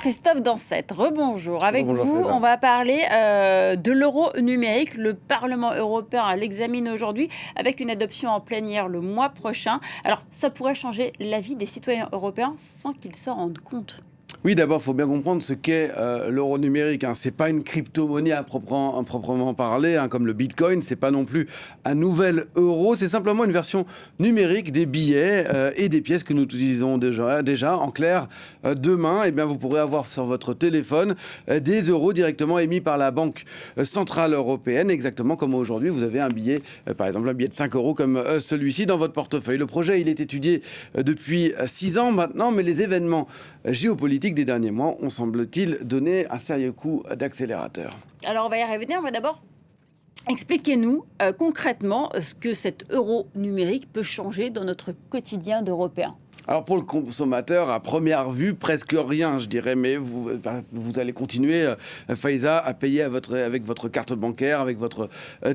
Christophe Dansette, rebonjour. Avec Bonjour, vous, Faiza. on va parler de l'euro numérique. Le Parlement européen l'examine aujourd'hui avec une adoption en plénière le mois prochain. Alors, ça pourrait changer la vie des citoyens européens sans qu'ils s'en rendent compte. Oui, d'abord, il faut bien comprendre ce qu'est l'euro numérique. Ce n'est pas une crypto-monnaie à proprement parler, comme le bitcoin. Ce n'est pas non plus un nouvel euro. C'est simplement une version numérique des billets et des pièces que nous utilisons déjà. En clair, demain, vous pourrez avoir sur votre téléphone des euros directement émis par la Banque Centrale Européenne, exactement comme aujourd'hui. Vous avez un billet, par exemple un billet de 5 euros comme celui-ci dans votre portefeuille. Le projet, il est étudié depuis 6 ans maintenant, mais les événements géopolitiques des derniers mois ont, semble-t-il, donné un sérieux coup d'accélérateur. Alors, on va y revenir. Mais d'abord, expliquez-nous concrètement ce que cet euro numérique peut changer dans notre quotidien d'Européens. Alors pour le consommateur, à première vue, presque rien, je dirais, mais vous allez continuer, Faiza, à payer avec votre carte bancaire, avec votre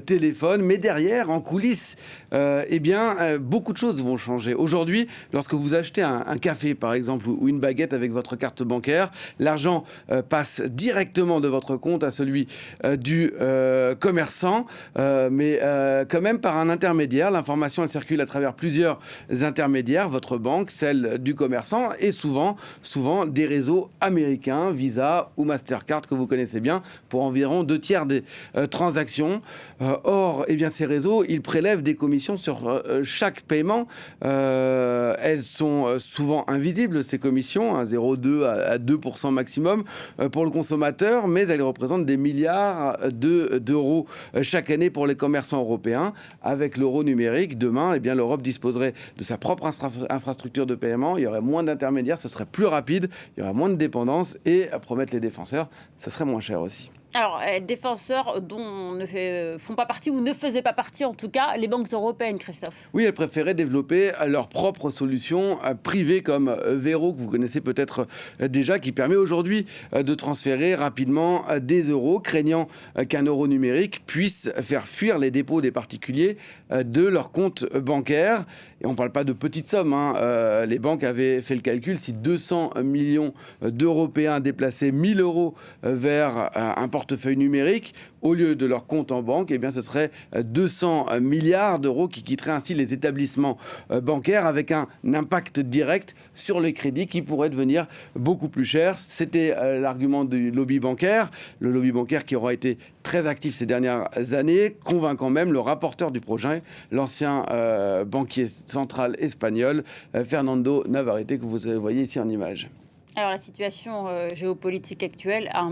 téléphone. Mais derrière, en coulisses, beaucoup de choses vont changer. Aujourd'hui, lorsque vous achetez un café, par exemple, ou une baguette avec votre carte bancaire, l'argent passe directement de votre compte à celui du commerçant, mais quand même par un intermédiaire. L'information, elle circule à travers plusieurs intermédiaires, votre banque, celle du commerçant et souvent des réseaux américains, Visa ou Mastercard que vous connaissez bien, pour environ 2/3 des transactions. Or, ces réseaux, ils prélèvent des commissions sur chaque paiement. Elles sont souvent invisibles, ces commissions, 0,2 à 2% maximum pour le consommateur, mais elles représentent des milliards d'euros chaque année pour les commerçants européens. Avec l'euro numérique, demain, l'Europe disposerait de sa propre infrastructure de paiement, il y aurait moins d'intermédiaires, ce serait plus rapide, il y aurait moins de dépendance et, promettent les défenseurs, ce serait moins cher aussi. Alors, défenseurs dont font pas partie ou ne faisaient pas partie, en tout cas, les banques européennes, Christophe. Oui, elles préféraient développer leurs propres solutions privées comme Vero, que vous connaissez peut-être déjà, qui permet aujourd'hui de transférer rapidement des euros, craignant qu'un euro numérique puisse faire fuir les dépôts des particuliers de leur compte bancaire. Et on ne parle pas de petites sommes. Les banques avaient fait le calcul, si 200 millions d'Européens déplaçaient 1 000 euros vers un portefeuille numérique, au lieu de leur compte en banque, ce serait 200 milliards d'euros qui quitteraient ainsi les établissements bancaires, avec un impact direct sur les crédits qui pourrait devenir beaucoup plus cher. C'était l'argument du lobby bancaire, le lobby bancaire qui aura été très actif ces dernières années, convainquant même le rapporteur du projet, l'ancien banquier central espagnol, Fernando Navarrete, que vous voyez ici en image. Alors la situation géopolitique actuelle a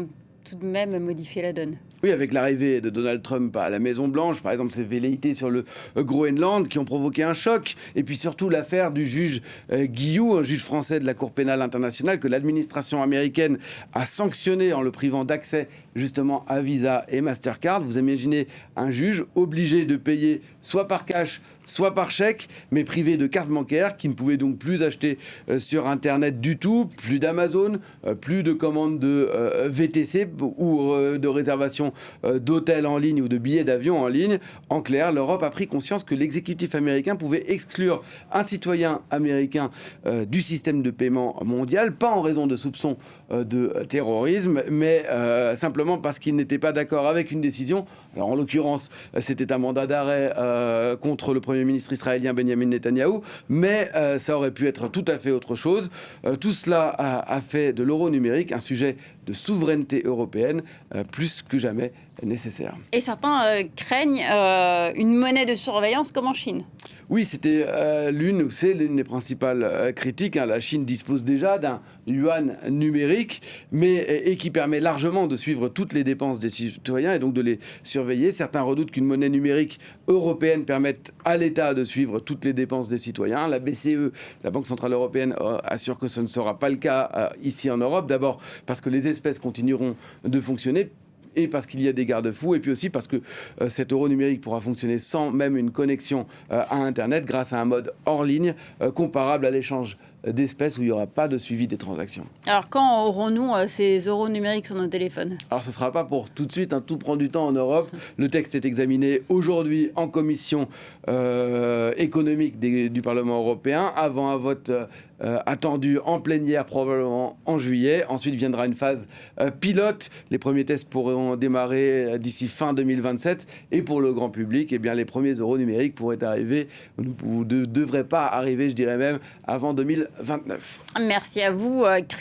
tout de même modifié la donne. Oui, avec l'arrivée de Donald Trump à la Maison-Blanche, par exemple, ses velléités sur le Groenland qui ont provoqué un choc. Et puis surtout l'affaire du juge Guillou, un juge français de la Cour pénale internationale, que l'administration américaine a sanctionné en le privant d'accès justement à Visa et Mastercard. Vous imaginez un juge obligé de payer soit par cash, soit par chèque, mais privé de carte bancaire, qui ne pouvait donc plus acheter sur Internet du tout, plus d'Amazon, plus de commandes de VTC ou de réservation d'hôtels en ligne ou de billets d'avion en ligne. En clair, l'Europe a pris conscience que l'exécutif américain pouvait exclure un citoyen américain du système de paiement mondial, pas en raison de soupçons de terrorisme, mais simplement parce qu'il n'était pas d'accord avec une décision. Alors en l'occurrence, c'était un mandat d'arrêt contre le Premier ministre israélien Benjamin Netanyahou, mais ça aurait pu être tout à fait autre chose. Tout cela a fait de l'euro numérique un sujet de souveraineté européenne plus que jamais nécessaire. Et certains craignent une monnaie de surveillance comme en Chine. Oui, c'est l'une des principales critiques. La Chine dispose déjà d'un yuan numérique, et qui permet largement de suivre toutes les dépenses des citoyens et donc de les surveiller. Certains redoutent qu'une monnaie numérique européenne permette à l'État de suivre toutes les dépenses des citoyens. La BCE, la Banque Centrale Européenne, assure que ce ne sera pas le cas ici en Europe. D'abord parce que les espèces continueront de fonctionner, et parce qu'il y a des garde-fous, et puis aussi parce que cet euro numérique pourra fonctionner sans même une connexion à Internet, grâce à un mode hors ligne comparable à l'échange d'espèces où il n'y aura pas de suivi des transactions. Alors, quand aurons-nous ces euros numériques sur nos téléphones? Alors, ce ne sera pas pour tout de suite, hein, tout prend du temps en Europe. Le texte est examiné aujourd'hui en commission économique du Parlement européen, avant un vote attendu en plénière probablement en juillet. Ensuite viendra une phase pilote. Les premiers tests pourront démarrer d'ici fin 2027. Et pour le grand public, eh bien, les premiers euros numériques pourraient arriver, ou ne devraient pas arriver, je dirais même, avant 2029. Merci à vous, Christophe.